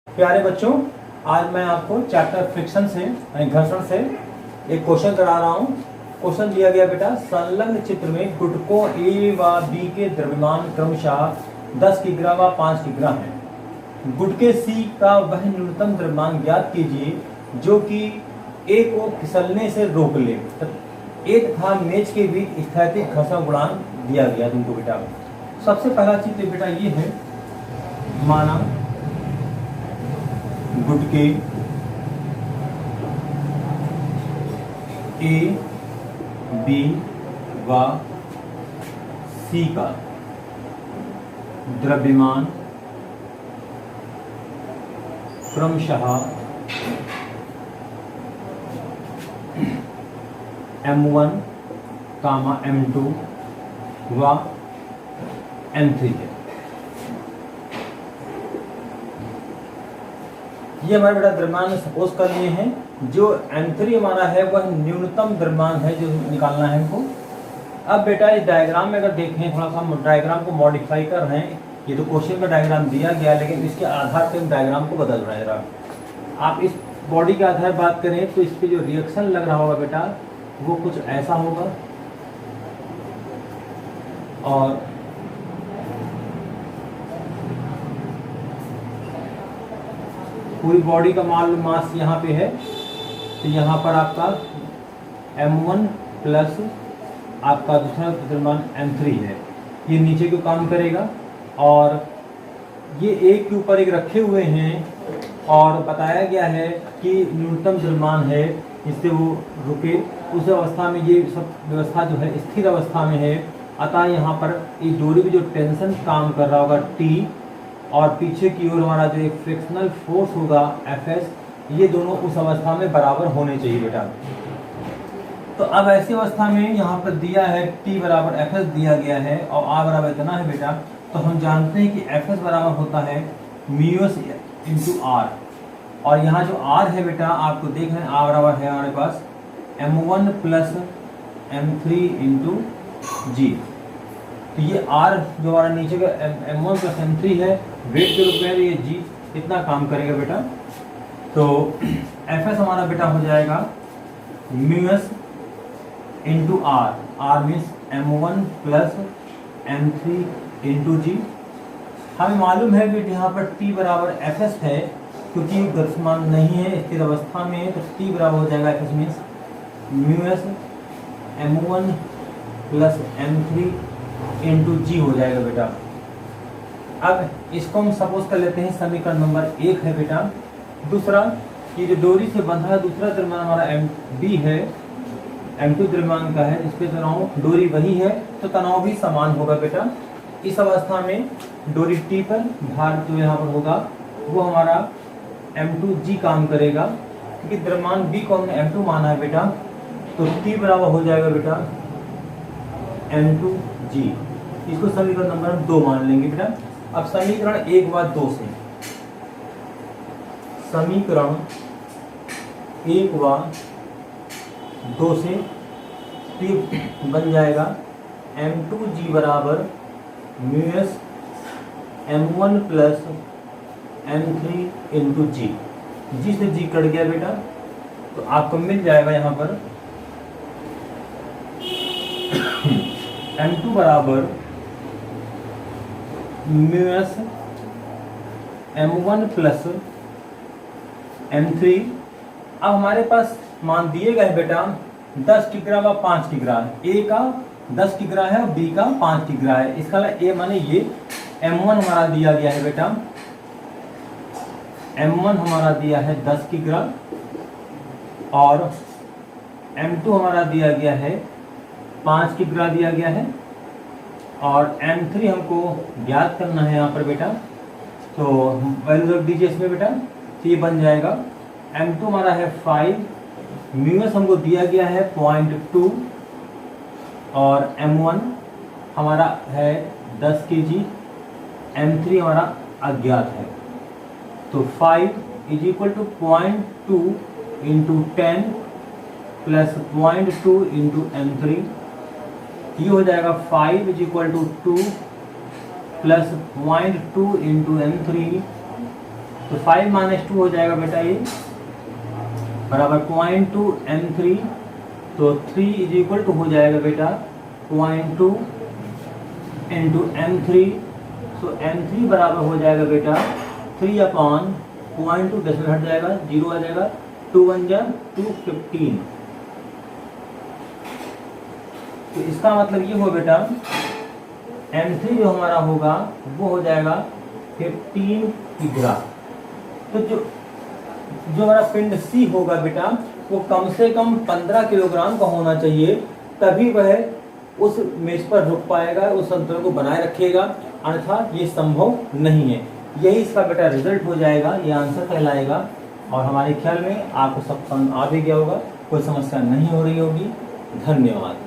प्यारे बच्चों, आज मैं आपको चैप्टर फ्रिक्शन से घर्षण से एक क्वेश्चन करा रहा हूँ। क्वेश्चन दिया गया बेटा, संलग्न चित्र में गुटकों ए व बी के द्रव्यमान क्रमशः 10 किग्रा व 5 किग्रा है। गुटके सी का वह न्यूनतम द्रव्यमान ज्ञात कीजिए जो कि ए को फिसलने से रोक ले। ए तथा मेज के बीच स्थैतिक घर्षण गुणांक दिया गया तुमको बेटा। सबसे पहला चीज बेटा ये है, माना गुटके ए बी व सी का द्रव्यमान क्रमशः M1, M2 व M3 है। ये हमारे बेटा द्रव्यमान सपोज कर लिए हैं। जो M3 हमारा है वह न्यूनतम द्रव्यमान है जो निकालना है हमको। अब बेटा इस डायग्राम में अगर देखें, थोड़ा सा हम डायग्राम को मॉडिफाई कर रहे हैं। ये तो क्वेश्चन का डायग्राम दिया गया, लेकिन इसके आधार पर हम डायग्राम को बदल रहे हैं। आप इस बॉडी के आधार बात करें तो इस पर जो रिएक्शन लग रहा होगा बेटा वो कुछ ऐसा होगा, और पूरी बॉडी का मास यहाँ पे है, तो यहाँ पर आपका M1 प्लस आपका दूसरा द्रव्यमान M3 है। ये नीचे क्यों काम करेगा, और ये एक के ऊपर एक रखे हुए हैं और बताया गया है कि न्यूनतम द्रव्यमान है, इससे वो रुके। उस अवस्था में ये सब व्यवस्था जो है स्थिर अवस्था में है। अतः यहाँ पर इस डोरी में जो टेंशन काम कर रहा होगा T, और पीछे की ओर हमारा जो एक फ्रिक्शनल फोर्स होगा Fs, ये दोनों उस अवस्था में बराबर होने चाहिए बेटा। तो अब ऐसी अवस्था में यहाँ पर दिया है T बराबर Fs दिया गया है और R बराबर इतना है बेटा। तो हम जानते हैं कि Fs बराबर होता है μs इंटू R, और यहाँ जो R है बेटा आपको देख रहे हैं R बराबर है हमारे पास M1 plus M3 into G। तो ये R जो हमारा नीचे का M1 प्लस M3 है, वेट के रूप में ये G इतना काम करेगा बेटा। तो Fs हमारा बेटा हो जाएगा μs into R। R means M1 plus M3 into G। हमें मालूम है कि यहाँ पर T बराबर Fs है, क्योंकि द्रव्यमान नहीं है, स्थिर अवस्था में है, तो T बराबर हो जाएगा Fs means μs M1 plus M3 into G हो जाएगा बेटा। अब इसको हम सपोज कर लेते हैं समीकरण नंबर 1 है बेटा। दूसरा, ये जो डोरी से बंधा है दूसरा द्रव्यमान हमारा MB है, M2 द्रव्यमान का है, इस पे तनाव डोरी वही है तो तनाव भी समान होगा बेटा। इस अवस्था में डोरी T पर भार जो यहाँ पर होगा वो हमारा M2G काम करेगा, क्योंकि द्रव्यमान B को हमने M2 माना है बेटा। तो T बराबर हो जाएगा बेटा M2G। इसको समीकरण नंबर 2 मान लेंगे बेटा। अब समीकरण 1 व 2 से, समीकरण 1 व 2 से T बन जाएगा M2G बराबर μs M1 plus M3 into G। G से G कट गया बेटा, तो आपको मिल जाएगा यहाँ पर M2 बराबर μs M1 प्लस M3। अब हमारे पास मान दिए गए बेटा 10 किग्रा व 5 किग्रा। A का 10 किग्रा है और B का 5 किग्रा है। इसका A माने ये M1 हमारा दिया गया है बेटा, M1 हमारा दिया है 10 किग्रा, और M2 हमारा दिया गया है 5 किग्रा दिया गया है, और M3 हमको ज्ञात करना है यहाँ पर बेटा। तो वैल्यू रख दीजिए इसमें बेटा। तो ये बन जाएगा M2 हमारा है 5, μs हमको दिया गया है 0.2, और M1 हमारा है 10 kg, M3 हमारा अज्ञात है। तो 5 is equal to 0.2 into 10 plus 0.2 into M3। ये हो जाएगा 5 is equal to 2 plus 0.2 into M3, तो 5 माइनस 2 हो जाएगा बेटा ये बराबर 0.2 m3, तो 3 इज इक्वल टू हो जाएगा बेटा 0.2 इंटू m3, तो m3 बराबर हो जाएगा बेटा 3/0.2, दशमलव हट जाएगा, 0 आ जाएगा, 2 1 जा 215। तो इसका मतलब ये हो बेटा m3 जो हमारा होगा वो हो जाएगा 15 किग्रा। तो जो हमारा पिंड C होगा बेटा वो कम से कम 15 किलोग्राम का होना चाहिए, तभी वह उस मेज पर रुक पाएगा, उस संतुलन को बनाए रखेगा, अन्यथा ये संभव नहीं है। यही इसका बेटा रिजल्ट हो जाएगा, ये आंसर कहलाएगा। और हमारे ख्याल में आपको सब समझ आ भी गया होगा, कोई समस्या नहीं हो रही होगी। धन्यवाद।